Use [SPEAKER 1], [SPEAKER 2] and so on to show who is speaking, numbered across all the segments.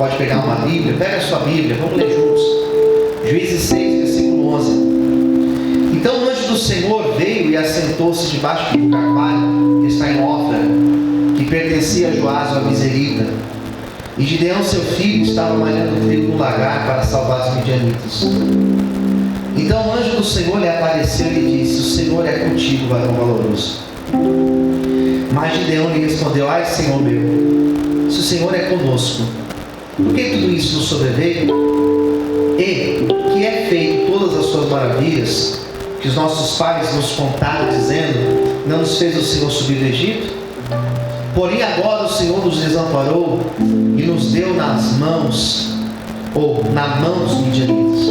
[SPEAKER 1] pode pegar uma Bíblia, pega a sua Bíblia, vamos ler juntos. Juízes 6, versículo 11. Então o anjo do Senhor veio e assentou-se debaixo do carvalho que está em Ofra, que pertencia a Joás, o Abizerita. E Gideão, seu filho, estava malhando trigo no lagar para salvar os midianitas. Então o anjo do Senhor lhe apareceu e lhe disse: o Senhor é contigo, varão valoroso. Mas Gideão lhe respondeu: ai, Senhor meu, se o Senhor é conosco, por que tudo isso nos sobreveio? E que é feito todas as suas maravilhas que os nossos pais nos contaram, dizendo: não nos fez o Senhor subir do Egito? Porém agora o Senhor nos desamparou e nos deu nas mãos, ou na mão dos midianitas.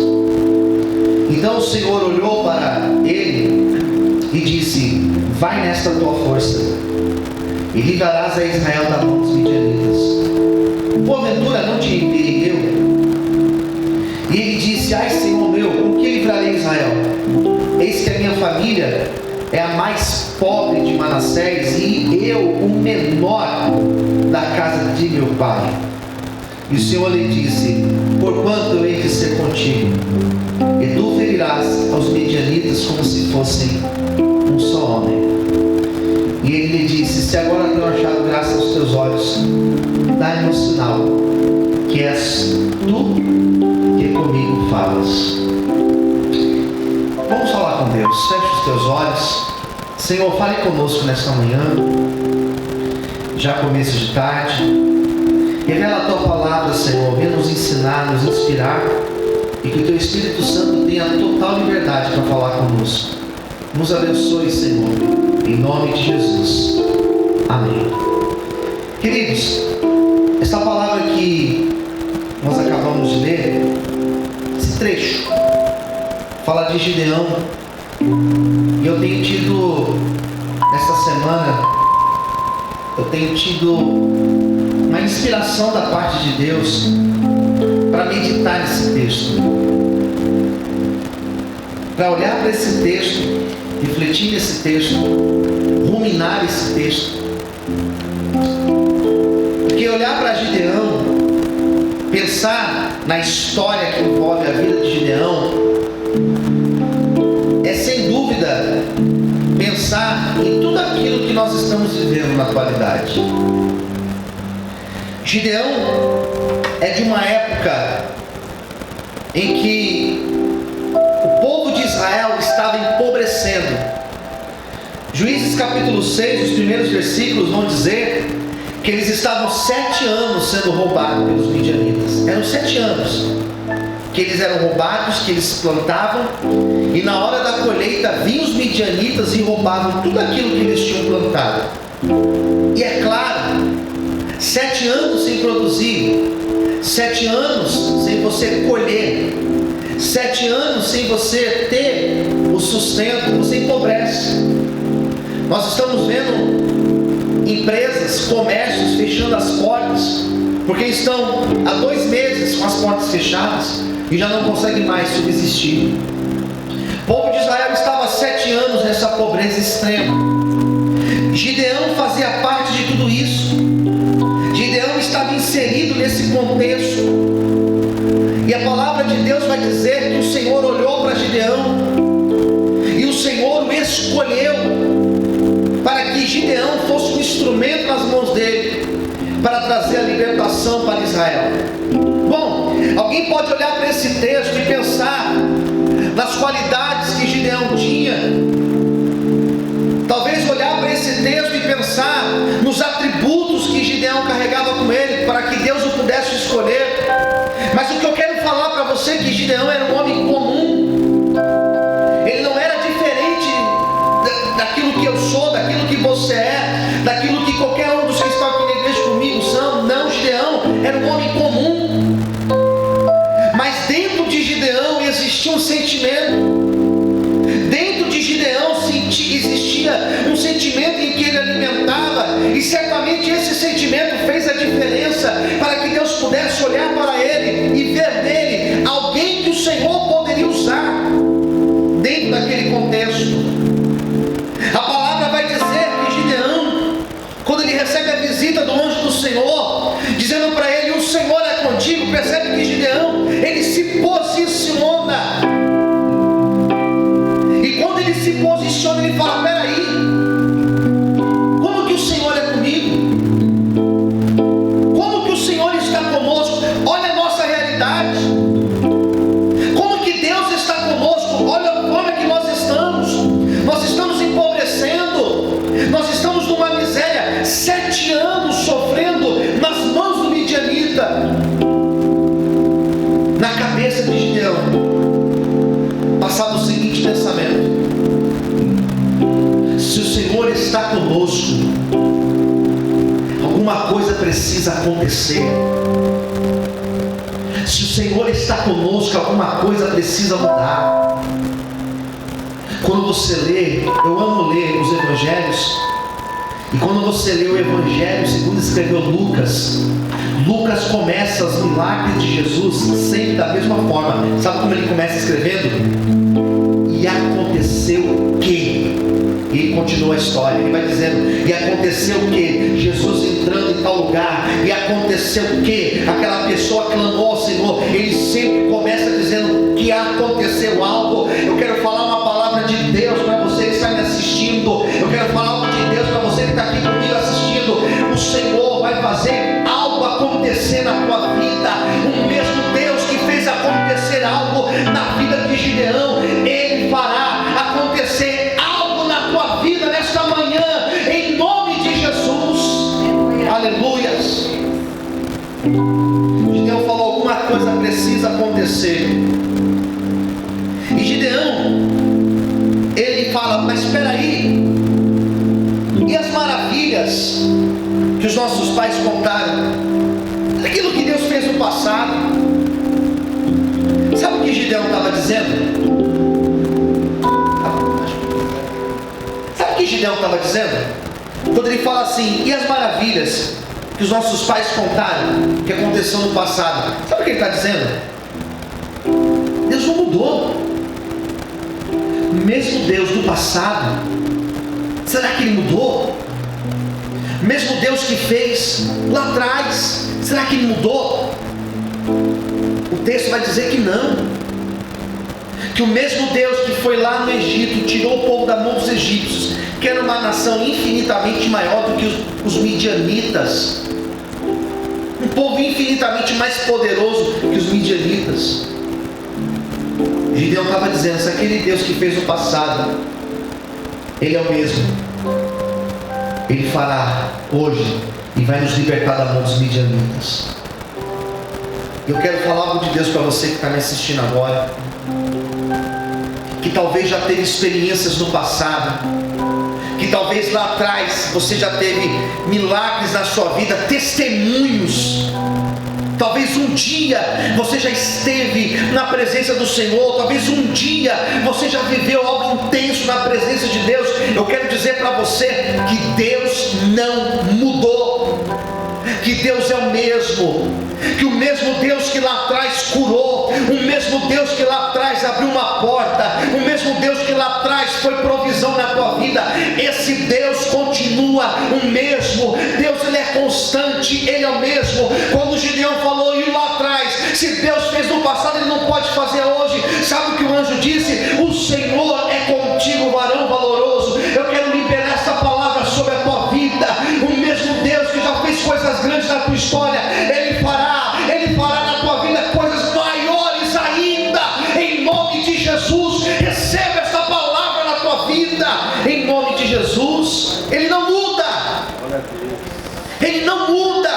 [SPEAKER 1] Então o Senhor olhou para ele e disse: vai nesta tua força e livrarás a Israel da mão dos midianitas. Porventura não te enviei eu? E ele disse: ai, Senhor meu, com que livrarei Israel? Eis que a minha família é a mais pobre de Manassés, e eu o menor da casa de meu pai. E o Senhor lhe disse: porquanto eu hei de ser contigo, e tu ferirás aos midianitas como se fossem um só homem. E ele lhe disse: se agora tenho achado graça aos teus olhos, dá-me um sinal, que és tu que comigo falas. Vamos falar com Deus. Feche os teus olhos. Senhor, fale conosco nesta manhã, já começo de tarde. Revela a tua palavra, Senhor. Venha nos ensinar, nos inspirar, e que o teu Espírito Santo tenha total liberdade para falar conosco. Nos abençoe, Senhor, em nome de Jesus. Amém. Queridos, essa palavra que nós acabamos de ler, esse trecho, fala de Gideão. E eu tenho tido, esta semana, uma inspiração da parte de Deus para meditar nesse texto, para olhar para esse texto, refletir nesse texto, ruminar esse texto. Porque olhar para Gideão, pensar na história que envolve a vida de Gideão, é sem dúvida pensar em tudo aquilo que nós estamos vivendo na atualidade. Gideão é de uma época em que o povo de Israel estava empobrecendo. Juízes capítulo 6, os primeiros versículos vão dizer que eles estavam 7 anos sendo roubados pelos midianitas. Eram 7 anos que eles eram roubados, que eles plantavam, e na hora da colheita vinham os midianitas e roubavam tudo aquilo que eles tinham plantado. E é claro, 7 anos sem produzir, 7 anos sem você colher, 7 anos sem você ter o sustento, você empobrece. Nós estamos vendo empresas, comércios fechando as portas, porque estão há 2 meses com as portas fechadas e já não conseguem mais subsistir. O povo de Israel estava há 7 anos nessa pobreza extrema. Gideão fazia parte de tudo isso. Gideão estava inserido nesse contexto. E a palavra de Deus vai dizer que o Senhor olhou para Gideão e o Senhor o escolheu para que Gideão fosse um instrumento nas mãos dele para trazer a libertação para Israel. Bom, alguém pode olhar para esse texto e pensar nas qualidades que Gideão tinha. Talvez olhar para esse texto e pensar nos atributos que Gideão carregava com ele, para que Deus o pudesse escolher. Mas o que eu quero falar para você é que Gideão era um homem comum. Ele não era diferente daquilo que eu sou, daquilo que você é, daquilo que qualquer um dos que estão aqui na igreja comigo são. Não, Gideão era um homem comum. Mas dentro de Gideão existia um sentimento. Dentro de Gideão existia um sentimento em que ele alimentava, e certamente esse sentimento fez a diferença para que Deus pudesse olhar para ele e ver nele alguém que o Senhor poderia usar dentro daquele contexto. A palavra vai dizer que Gideão, quando ele recebe a visita do anjo do Senhor, dizendo para ele: o Senhor é contigo, percebe que Gideão, ele se posiciona. E quando ele se posiciona, ele fala: peraí, como que o Senhor é comigo? Como que o Senhor está conosco? Olha a nossa realidade. Como que Deus está conosco? Olha como é que nós estamos. Nós estamos empobrecendo. Nós estamos numa miséria. 7 anos sofrendo nas mãos do midianita. Na cabeça de Gideão passava o seguinte pensamento: se o Senhor está conosco, alguma coisa precisa acontecer. Se o Senhor está conosco, alguma coisa precisa mudar. Quando você lê, eu amo ler os evangelhos, e quando você lê o evangelho segundo escreveu Lucas, Lucas começa os milagres de Jesus sempre da mesma forma. Sabe como ele começa escrevendo? E aconteceu que... E ele continua a história, ele vai dizendo: e aconteceu que Jesus entrando em tal lugar, e aconteceu que aquela pessoa clamou ao Senhor. Ele sempre começa dizendo que aconteceu algo. Eu quero falar uma palavra de Deus para você que está me assistindo. Eu quero falar algo de Deus para você que está aqui comigo assistindo. O Senhor vai fazer algo acontecer na tua vida. O mesmo Deus que fez acontecer algo na vida de Gideão, Ele fará acontecer algo na tua vida nesta manhã, em nome de Jesus. Aleluias. Gideão falou: alguma coisa precisa acontecer. E Gideão, ele fala: mas espera aí, e as maravilhas que os nossos pais contaram, aquilo que Deus fez no passado? Sabe o que Gideão estava dizendo? Sabe o que Gideão estava dizendo? Quando ele fala assim: e as maravilhas que os nossos pais contaram, que aconteceu no passado? Sabe o que ele está dizendo? Deus não mudou. Mesmo Deus do passado, será que Ele mudou? Mesmo Deus que fez lá atrás, será que Ele mudou? O texto vai dizer que não. Que o mesmo Deus que foi lá no Egito, tirou o povo da mão dos egípcios, que era uma nação infinitamente maior do que os midianitas, um povo infinitamente mais poderoso que os midianitas. Gideão estava dizendo: se aquele Deus que fez no passado, Ele é o mesmo, Ele fará hoje e vai nos libertar da mão dos midianitas. Eu quero falar algo de Deus para você que está me assistindo agora, que talvez já teve experiências no passado, que talvez lá atrás você já teve milagres na sua vida, testemunhos. Talvez um dia você já esteve na presença do Senhor, talvez um dia você já viveu algo intenso na presença de Deus. Eu quero dizer para você que Deus não mudou, que Deus é o mesmo, que o mesmo Deus que lá atrás curou, o mesmo Deus que lá atrás abriu uma porta, o mesmo Deus que lá atrás foi provisão na tua vida, esse Deus continua o mesmo. Deus, Ele é constante, Ele é o mesmo. Quando Gideão falou e lá atrás, se Deus fez no passado, Ele não pode fazer hoje. Sabe o que o anjo disse? O Senhor é contigo, varão valoroso. Eu quero liberar essa palavra sobre a tua vida. O mesmo Deus que já fez coisas grandes na tua história, Ele fará na tua vida coisas maiores ainda, em nome de Jesus. Receba essa palavra na tua vida, em nome de Jesus. Ele não muda, Ele não muda.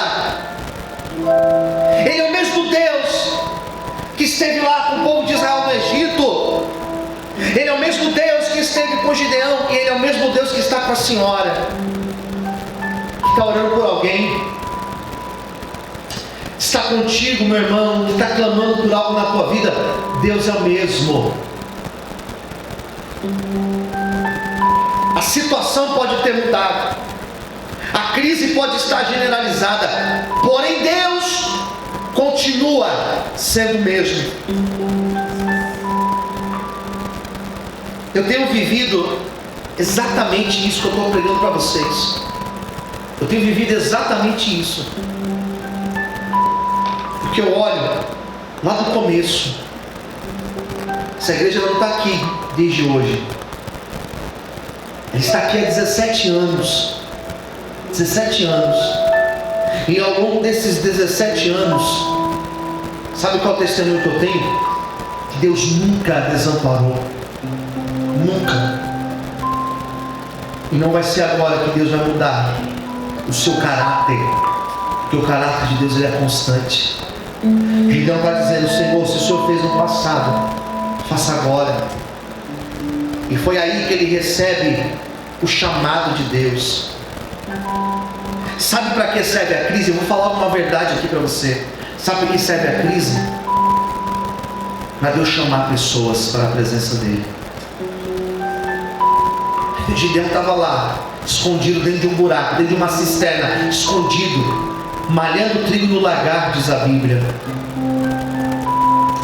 [SPEAKER 1] Ele é o mesmo Deus que esteve lá com o povo de Israel no Egito. Ele é o mesmo Deus que esteve com Gideão, e Ele é o mesmo Deus que está com a senhora, que está orando por alguém, está contigo, meu irmão, que está clamando por algo na tua vida. Deus é o mesmo. A situação pode ter mudado, a crise pode estar generalizada, porém Deus continua sendo o mesmo. Eu tenho vivido exatamente isso que eu estou pregando para vocês. Eu tenho vivido exatamente isso. Porque eu olho lá do começo. Essa igreja não está aqui desde hoje. Ela está aqui há 17 anos. 17 anos. E ao longo desses 17 anos, sabe qual é o testemunho que eu tenho? Que Deus nunca desamparou. Nunca. E não vai ser agora que Deus vai mudar o seu caráter. Porque o caráter de Deus ele é constante. Gideão está dizendo: Senhor, se o Senhor fez no passado, faça agora. E foi aí que ele recebe o chamado de Deus. Sabe para que serve a crise? Eu vou falar uma verdade aqui para você. Sabe para que serve a crise? Para Deus chamar pessoas para a presença dele. Gideão estava lá, escondido dentro de um buraco, dentro de uma cisterna, escondido, malhando trigo no lagar, diz a Bíblia.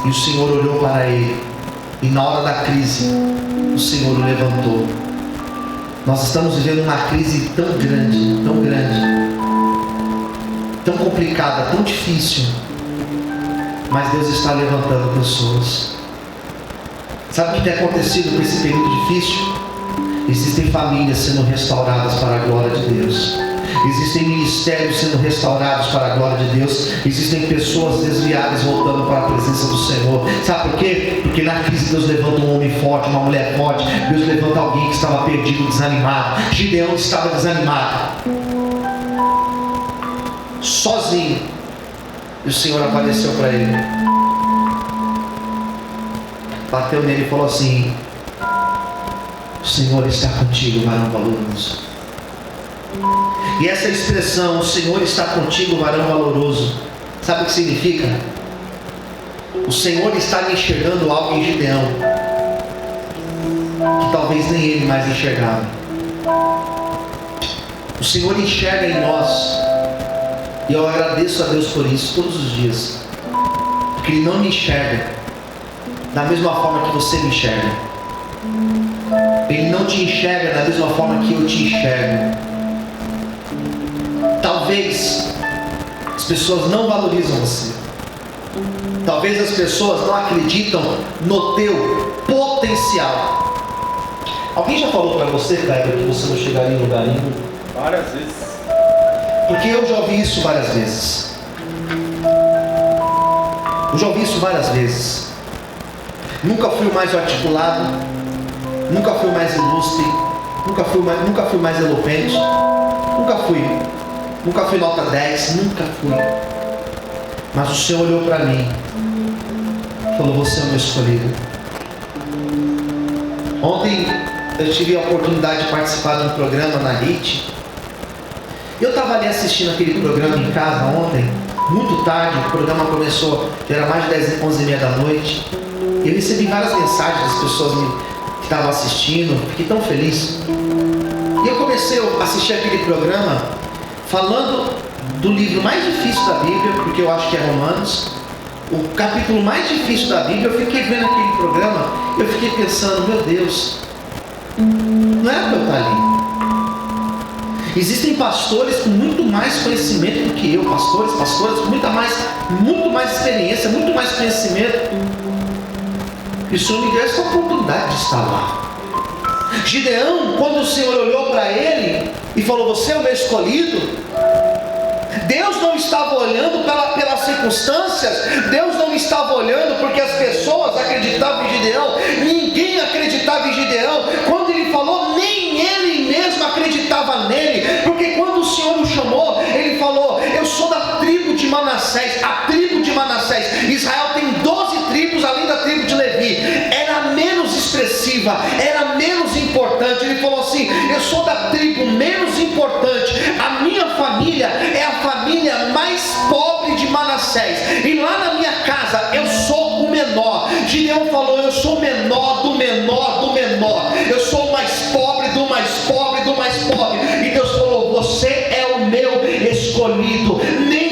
[SPEAKER 1] E o Senhor olhou para ele, e na hora da crise o Senhor o levantou. Nós estamos vivendo uma crise tão grande, tão complicada, tão difícil, mas Deus está levantando pessoas. Sabe o que tem acontecido com esse período difícil? Existem famílias sendo restauradas para a glória de Deus. Existem ministérios sendo restaurados para a glória de Deus. Existem pessoas desviadas voltando para a presença do Senhor. Sabe por quê? Porque na crise Deus levanta um homem forte, uma mulher forte. Deus levanta alguém que estava perdido, desanimado. Gideão estava desanimado, sozinho. E o Senhor apareceu para ele, bateu nele e falou assim: o Senhor está contigo, varão valoroso. E essa expressão, o Senhor está contigo, varão valoroso, sabe o que significa? O Senhor está me enxergando algo em Gideão que talvez nem ele mais enxergava. O Senhor enxerga em nós, e eu agradeço a Deus por isso todos os dias, porque Ele não me enxerga da mesma forma que você me enxerga. Ele não te enxerga da mesma forma que eu te enxergo. Talvez as pessoas não valorizam você. Talvez as pessoas não acreditam no teu potencial. Alguém já falou para você, Caio, que você não chegaria em lugar nenhum?
[SPEAKER 2] Várias vezes.
[SPEAKER 1] Porque eu já ouvi isso várias vezes. Eu já ouvi isso várias vezes. Nunca fui o mais articulado, nunca fui o mais ilustre, nunca fui mais eloquente, nunca fui nota 10, nunca fui. Mas o Senhor olhou para mim e falou: você é o meu escolhido. Ontem eu tive a oportunidade de participar de um programa na HIT. Eu estava ali assistindo aquele programa em casa ontem, muito tarde. O programa começou, já era mais de 10, 11 e meia da noite. Eu recebi várias mensagens das pessoas que estavam assistindo, fiquei tão feliz. E eu comecei a assistir aquele programa falando do livro mais difícil da Bíblia, porque eu acho que é Romanos, o capítulo mais difícil da Bíblia. Eu fiquei vendo aquele programa, eu fiquei pensando: meu Deus, não era para eu estar ali. Existem pastores com muito mais conhecimento do que eu, pastoras com muito mais experiência, muito mais conhecimento. E o Senhor me deu essa oportunidade de estar lá. Gideão, quando o Senhor olhou para ele e falou: você é o meu escolhido, Deus não estava olhando pelas circunstâncias, Deus não estava olhando porque as pessoas acreditavam em Gideão, ninguém acreditava em Gideão. Quando ele falou, nem ele mesmo acreditava nele, porque quando o Senhor o chamou, ele falou: eu sou da tribo de Manassés, a tribo de Manassés. Israel tem 12 tribos além da tribo de Levi, era menos expressiva, era menos importante. Ele falou assim: eu sou da tribo menos importante, a minha família é a família mais pobre de Manassés, e lá na minha casa eu sou o menor. Gideão falou: eu sou o menor do menor do menor, eu sou o mais pobre do mais pobre do mais pobre. E Deus falou: você é o meu escolhido. Nem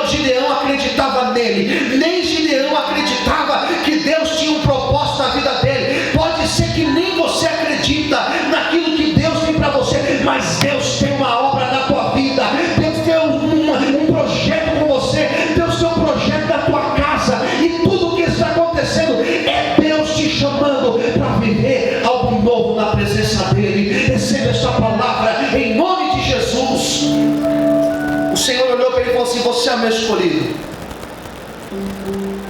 [SPEAKER 1] Gideão acreditava nele, nem Gideão acreditava que Deus tinha um propósito na vida dele. Pode ser que nem você acredita naquilo que Deus tem para você, mas Deus tem uma obra na tua vida, Deus tem um projeto com você, Deus tem um projeto você é meu escolhido.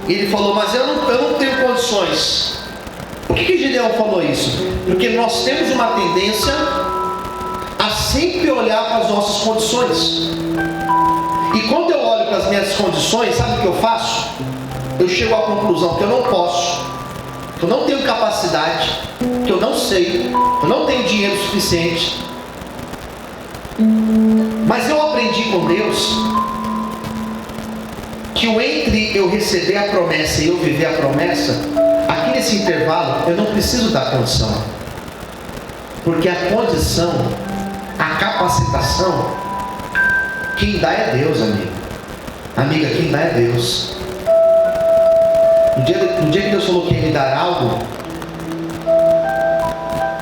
[SPEAKER 1] E ele falou, mas eu não tenho condições. Por que Gideão falou isso? Porque nós temos uma tendência a sempre olhar para as nossas condições. E quando eu olho para as minhas condições, sabe o que eu faço? Eu chego à conclusão que eu não posso, que eu não tenho capacidade, que eu não sei, que eu não tenho dinheiro suficiente. Mas eu aprendi com Deus que o entre eu receber a promessa e eu viver a promessa, aqui nesse intervalo eu não preciso da condição, porque a condição, a capacitação, quem dá é Deus, amigo. Amiga, quem dá é Deus. No dia que Deus falou que ia me dar algo,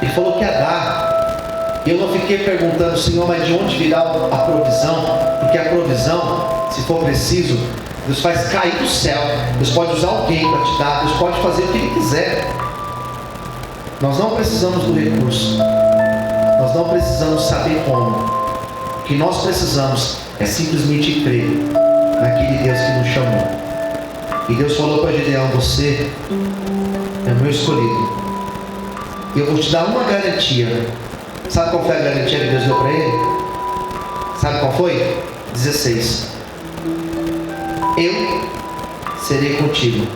[SPEAKER 1] Ele falou que ia dar. E eu não fiquei perguntando, Senhor, mas de onde virá a provisão? Porque a provisão, se for preciso, Deus faz cair do céu. Deus pode usar alguém para te dar. Deus pode fazer o que Ele quiser. Nós não precisamos do recurso. Nós não precisamos saber como. O que nós precisamos é simplesmente crer naquele Deus que nos chamou. E Deus falou para Gideão, você é o meu escolhido. E eu vou te dar uma garantia. Sabe qual foi a garantia que Deus deu para ele? Sabe qual foi? 16. Eu serei contigo.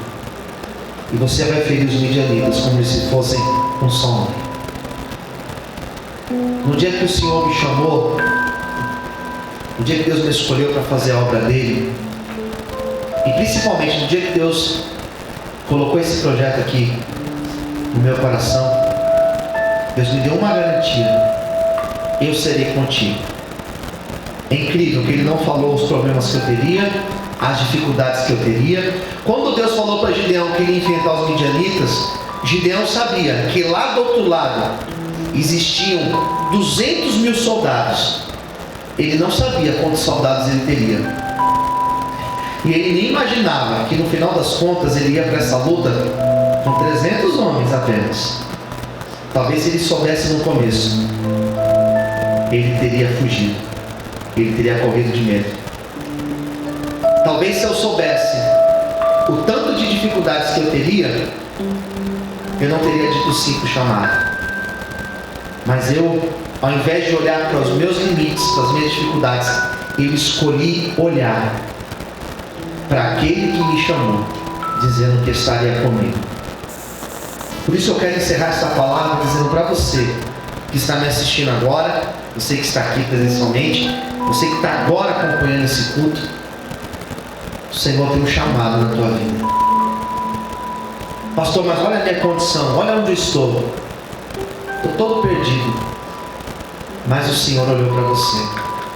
[SPEAKER 1] E você vai ferir os midianitas como se fossem um só homem. No dia que o Senhor me chamou, no dia que Deus me escolheu para fazer a obra dele, e principalmente no dia que Deus colocou esse projeto aqui no meu coração, Deus me deu uma garantia: eu serei contigo. É incrível que Ele não falou os problemas que eu teria, as dificuldades que eu teria. Quando Deus falou para Gideão que ele ia enfrentar os midianitas, Gideão sabia que lá do outro lado existiam 200 mil soldados. Ele não sabia quantos soldados ele teria. E ele nem imaginava que no final das contas ele ia para essa luta com 300 homens apenas. Talvez se ele soubesse no começo, ele teria fugido. Ele teria corrido de medo. Talvez se eu soubesse o tanto de dificuldades que eu teria, eu não teria dito sim para o chamado. Mas eu, ao invés de olhar para os meus limites, para as minhas dificuldades, eu escolhi olhar para aquele que me chamou, dizendo que estaria comigo. Por isso eu quero encerrar essa palavra dizendo para você que está me assistindo agora, você que está aqui presencialmente, você que está agora acompanhando esse culto, o Senhor tem um chamado na tua vida. Pastor, mas olha a minha condição, olha onde eu estou todo perdido. Mas o Senhor olhou para você.